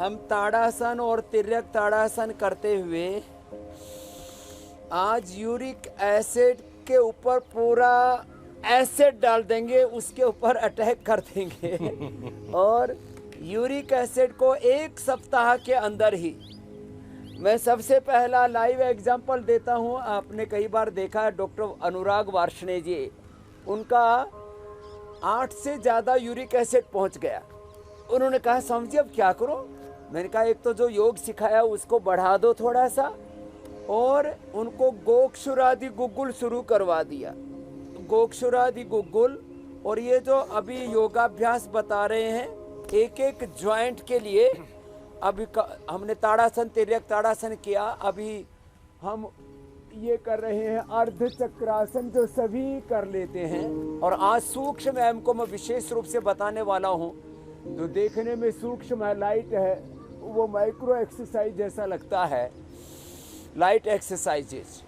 हम ताड़ासन और तिर्यक ताड़ासन करते हुए आज यूरिक एसिड के ऊपर पूरा एसिड डाल देंगे, उसके ऊपर अटैक कर देंगे और यूरिक एसिड को 1 सप्ताह के अंदर ही, मैं सबसे पहला लाइव एग्जांपल देता हूं। आपने कई बार देखा है डॉक्टर अनुराग वार्ष्णेय जी, उनका 8 से ज़्यादा यूरिक एसिड पहुंच गया। उन्होंने कहा स्वामी जी अब क्या करो? मैंने कहा एक तो जो योग सिखाया उसको बढ़ा दो थोड़ा सा, और उनको गोक्षुरादि गुग्गुल शुरू करवा दिया। गोक्षुरादि गुग्गुल और ये जो अभी योगाभ्यास बता रहे हैं एक एक ज्वाइंट के लिए, अभी हमने ताड़ासन तिर्यक ताड़ासन किया, अभी हम ये कर रहे हैं अर्ध चक्रासन जो सभी कर लेते हैं। और आज सूक्ष्म व्यायाम को मैं विशेष रूप से बताने वाला हूँ। जो देखने में सूक्ष्म लाइट है वो माइक्रो एक्सरसाइज जैसा लगता है, लाइट एक्सरसाइजेस,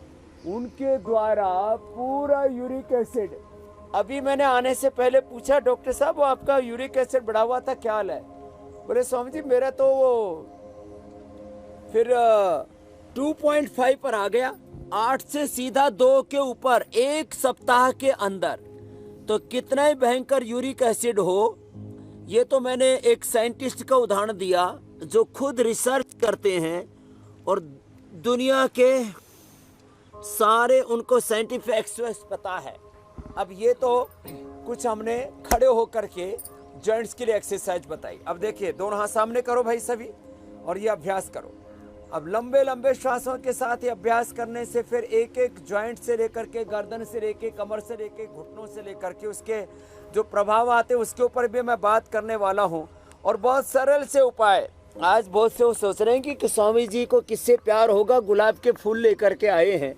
उनके द्वारा पूरा यूरिक एसिड। अभी मैंने आने से पहले पूछा डॉक्टर साहब वो आपका यूरिक एसिड बढ़ा हुआ था, क्या हाल है? बोले स्वामी जी मेरा तो वो फिर 2.5 पर आ गया, 8 से सीधा 2 के ऊपर 1 सप्ताह के अंदर। तो कितना ही भयंकर यूरिक एसिड हो, ये तो मैंने एक साइंटिस्ट का उदाहरण दिया जो खुद रिसर्च करते हैं और दुनिया के सारे उनको साइंटिफिक एक्सपर्ट्स पता है। अब ये तो कुछ हमने खड़े होकर के जॉइंट्स के लिए एक्सरसाइज बताई। अब देखिए दोनों हाथ सामने करो भाई सभी, और ये अभ्यास करो। अब लंबे लंबे श्वासों के साथ ये अभ्यास करने से फिर एक एक जॉइंट से लेकर के गर्दन से लेके कमर से लेके घुटनों से लेकर के उसके जो प्रभाव आते हैं उसके ऊपर भी मैं बात करने वाला हूँ। और बहुत सरल से उपाय। आज बहुत से वो सोच रहे हैं कि स्वामी जी को किससे प्यार होगा, गुलाब के फूल लेकर के आए हैं।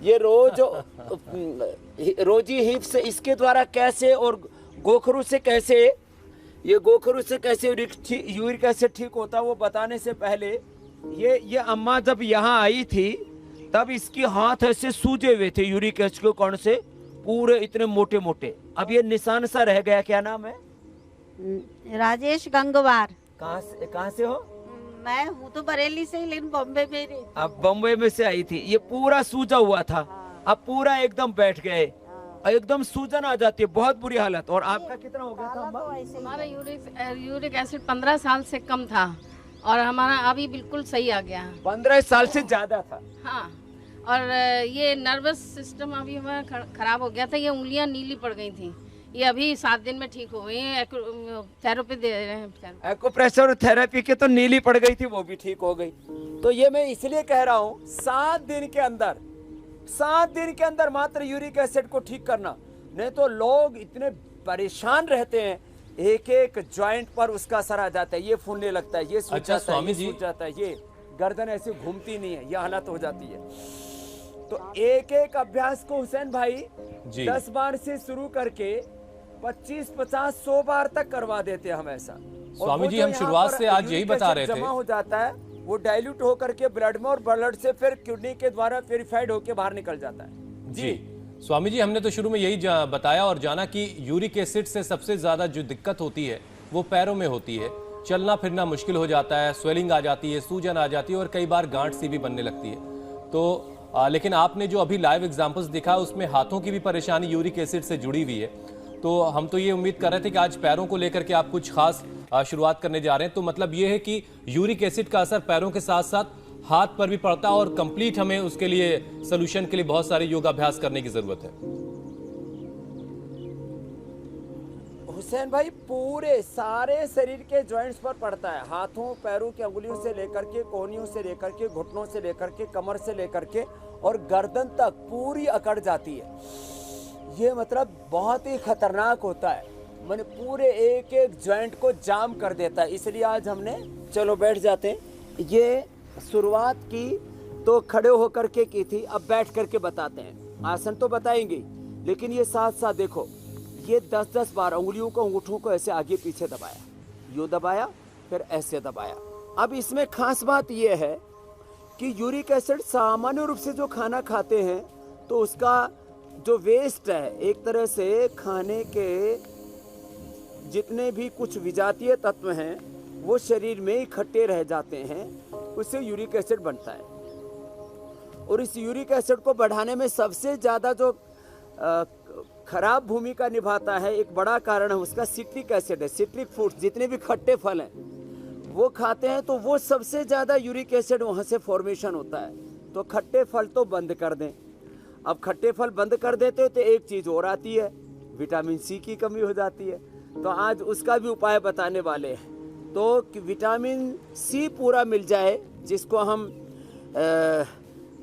ये रोजी हिप्स इसके द्वारा कैसे, और गोखरू से कैसे, ये गोखरू से कैसे यूरिक एसिड ठीक होता है वो बताने से पहले ये अम्मा जब यहाँ आई थी तब इसकी हाथ ऐसे सूजे हुए थे यूरिक एसिड के कारण से, पूरे इतने मोटे मोटे। अब ये निशान सा रह गया। क्या नाम है? राजेश गंगवार। कहाँ से हो? मैं हूँ तो बरेली से, लेकिन बॉम्बे में रहती। अब बॉम्बे में से आई थी। ये पूरा सूजा हुआ था, अब पूरा एकदम बैठ गए, एकदम सूजन आ जाती है, बहुत बुरी हालत। और आपका कितना हो गया था? हमारा यूरिक एसिड 15 साल से कम था और हमारा अभी बिल्कुल सही आ गया। 15 साल से ज्यादा था। हाँ, और ये नर्वस सिस्टम अभी हमारा खराब हो गया था, ये उंगलियां नीली पड़ गई थी, ये अभी 7 दिन में ठीक हो गई। थेरेपी दे रहे हैं, एक्यूप्रेशर थेरेपी के तो नीली पड़ गई थी, वो भी ठीक हो गई। तो ये मैं इसलिए कह रहा हूँ 7 दिन के अंदर मात्र यूरिक एसिड को ठीक करना। नहीं तो लोग इतने परेशान रहते हैं, एक एक ज्वाइंट पर उसका असर आ जाता है, ये फूलने लगता है, ये सूज जाता है, ये सूज जाता है, ये गर्दन ऐसे घूमती नहीं है, ये हालत हो जाती है। तो एक एक अभ्यास को हुसैन भाई 10 बार से शुरू करके 25, 50, 100 बार तक करवा देते हैं हम ऐसा। स्वामी जी हम शुरुआत से आज यही बता रहे थे, जमा हो जाता है वो डाइल्यूट होकर के ब्लड में, और ब्लड से फिर किडनी के द्वारा प्यूरिफाइड होकर बाहर निकल जाता है। जी स्वामी जी हमने तो शुरू में यही बताया और जाना कि यूरिक एसिड से सबसे ज्यादा जो दिक्कत होती है वो पैरों में होती है। चलना फिरना मुश्किल हो जाता है, स्वेलिंग आ जाती है, सूजन आ जाती है और कई बार गांठ सी भी बनने लगती है। तो लेकिन आपने जो अभी लाइव एग्जांपल्स दिखा उसमें हाथों की भी परेशानी यूरिक एसिड से जुड़ी हुई है। तो हम तो ये उम्मीद कर रहे थे कि आज पैरों को लेकर के आप कुछ खास शुरुआत करने जा रहे हैं। तो मतलब ये है कि यूरिक एसिड का असर पैरों के साथ साथ हाथ पर भी पड़ता है और कंप्लीट हमें उसके लिए सॉल्यूशन के लिए बहुत सारे योगाभ्यास करने की जरूरत है। हुसैन भाई पूरे सारे शरीर के जॉइंट्स पर पड़ता है, हाथों पैरों की अंगुलियों से लेकर के, कोहनियों से लेकर के, घुटनों से लेकर के, कमर से लेकर के और गर्दन तक पूरी अकड़ जाती है। ये मतलब बहुत ही खतरनाक होता है, मैंने पूरे एक एक जॉइंट को जाम कर देता है। इसलिए आज हमने, चलो बैठ जाते हैं, ये शुरुआत की तो खड़े होकर के की थी, अब बैठ करके बताते हैं। आसन तो बताएंगे लेकिन ये साथ साथ देखो, ये 10-10 बार उंगलियों को, अंगूठों को ऐसे आगे पीछे दबाया, यूं दबाया, फिर ऐसे दबाया। अब इसमें खास बात यह है कि यूरिक एसिड सामान्य रूप से जो खाना खाते हैं तो उसका जो वेस्ट है, एक तरह से खाने के जितने भी कुछ विजातीय तत्व हैं वो शरीर में इकट्ठे रह जाते हैं, उससे यूरिक एसिड बनता है। और इस यूरिक एसिड को बढ़ाने में सबसे ज़्यादा जो खराब भूमिका निभाता है, एक बड़ा कारण है उसका सिट्रिक एसिड है। सिट्रिक फ्रूट्स, जितने भी खट्टे फल हैं वो खाते हैं तो वो सबसे ज़्यादा यूरिक एसिड वहाँ से फॉर्मेशन होता है। तो खट्टे फल तो बंद कर दें। अब खट्टे फल बंद कर देते हो तो एक चीज़ और आती है, विटामिन सी की कमी हो जाती है। तो आज उसका भी उपाय बताने वाले हैं। तो कि विटामिन सी पूरा मिल जाए, जिसको हम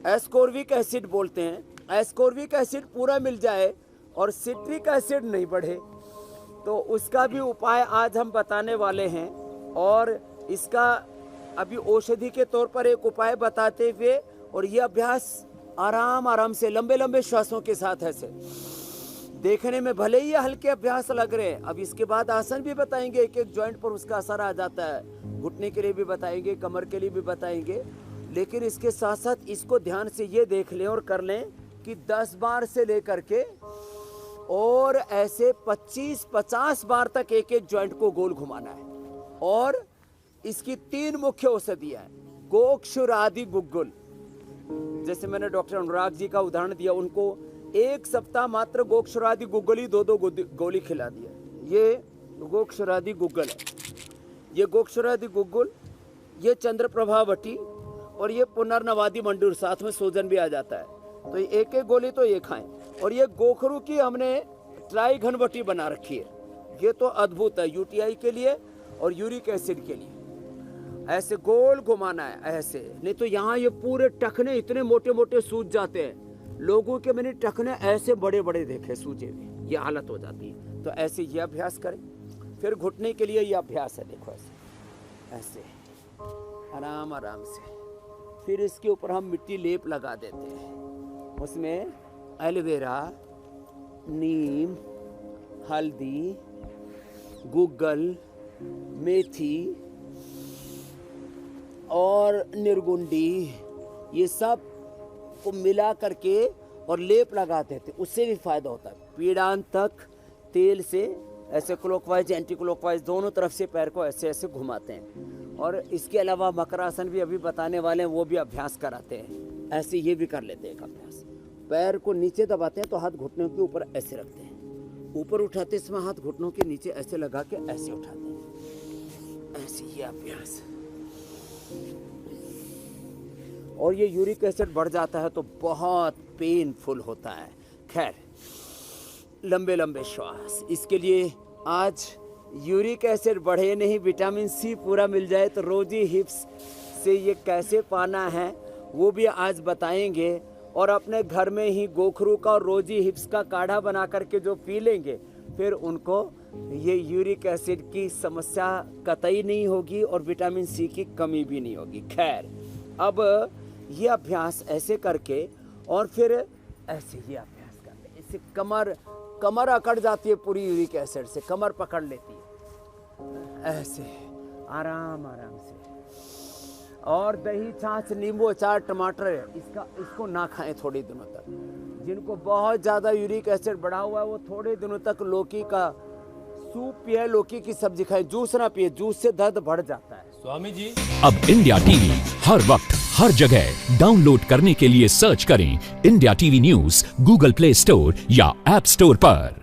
एस्कोर्बिक एसिड बोलते हैं, एस्कोर्बिक एसिड पूरा मिल जाए और सिट्रिक एसिड नहीं बढ़े, तो उसका भी उपाय आज हम बताने वाले हैं। और इसका अभी औषधि के तौर पर एक उपाय बताते हुए, और ये अभ्यास आराम आराम से लंबे लंबे श्वासों के साथ ऐसे, देखने में भले ही हल्के अभ्यास लग रहे हैं। अब इसके बाद आसन भी बताएंगे, एक एक जॉइंट पर उसका असर आ जाता है। घुटने के लिए भी बताएंगे, कमर के लिए भी बताएंगे। लेकिन इसके साथ साथ इसको ध्यान से ये देख लें और कर लें कि 10 बार से लेकर के और ऐसे 25-50 बार तक एक एक जॉइंट को गोल घुमाना है। और इसकी 3 मुख्य औषधियाँ हैं। गोक्षुरादि गुग्गुल, जैसे मैंने डॉक्टर अनुराग जी का उदाहरण दिया, उनको 1 सप्ताह मात्र गोक्षुरादि गुग्गुल ही 2-2 गोली खिला दिया। ये गोक्षुरादि गुग्गुल है, ये गोक्षुरादि गुग्गुल, ये चंद्रप्रभावटी और ये पुनर्नवादी मंडूर, साथ में सोजन भी आ जाता है। तो ये एक एक गोली तो ये खाएं। और ये गोखरू की हमने ट्राई घनवटी बना रखी है, ये तो अद्भुत है यूटीआई के लिए और यूरिक एसिड के लिए। ऐसे गोल घुमाना है ऐसे, नहीं तो यहाँ ये पूरे टखने इतने मोटे मोटे सूज जाते हैं। लोगों के मैंने टखने ऐसे बड़े बड़े देखे सूजे हुए, ये हालत हो जाती है। तो ऐसे ये अभ्यास करें। फिर घुटने के लिए ये अभ्यास है, देखो ऐसे ऐसे आराम आराम से। फिर इसके ऊपर हम मिट्टी लेप लगा देते हैं, उसमें एलोवेरा, नीम, हल्दी, गुग्गल, मेथी और निर्गुंडी, ये सब को मिला करके और लेप लगा देते, उससे भी फायदा होता है। पीड़ांत तक तेल से ऐसे क्लॉकवाइज एंटी क्लॉकवाइज दोनों तरफ से पैर को ऐसे ऐसे घुमाते हैं। और इसके अलावा मकरासन भी अभी बताने वाले हैं, वो भी अभ्यास कराते हैं। ऐसे ये भी कर लेते हैं एक अभ्यास। पैर को नीचे दबाते हैं तो हाथ घुटनों के ऊपर ऐसे रखते हैं, ऊपर उठाते समय हाथ घुटनों के नीचे ऐसे लगा के ऐसे उठाते हैं, ऐसे ये अभ्यास। और ये यूरिक एसिड बढ़ जाता है तो बहुत पेनफुल होता है। खैर, लंबे लंबे श्वास। इसके लिए आज यूरिक एसिड बढ़े नहीं, विटामिन सी पूरा मिल जाए, तो रोजी हिप्स से ये कैसे पाना है वो भी आज बताएंगे। और अपने घर में ही गोखरू का और रोजी हिप्स का काढ़ा बना करके जो पी लेंगे, फिर उनको ये यूरिक एसिड की समस्या कतई नहीं होगी और विटामिन सी की कमी भी नहीं होगी। खैर, अब ये अभ्यास ऐसे करके और फिर ऐसे ये अभ्यास करते, इससे कमर अकड़ जाती है पूरी यूरिक एसिड से, कमर पकड़ लेती है ऐसे आराम आराम से। और दही, छाछ, नींबू, अचार, टमाटर इसको ना खाएं थोड़े दिनों तक। जिनको बहुत ज़्यादा यूरिक एसिड बढ़ा हुआ है वो थोड़े दिनों तक लौकी का सूप पिए, लौकी की सब्जी खाएं, जूस ना पिए, जूस से दर्द बढ़ जाता है। स्वामी जी, अब इंडिया टीवी हर वक्त हर जगह डाउनलोड करने के लिए सर्च करें India TV news Google play store या ऐप स्टोर पर।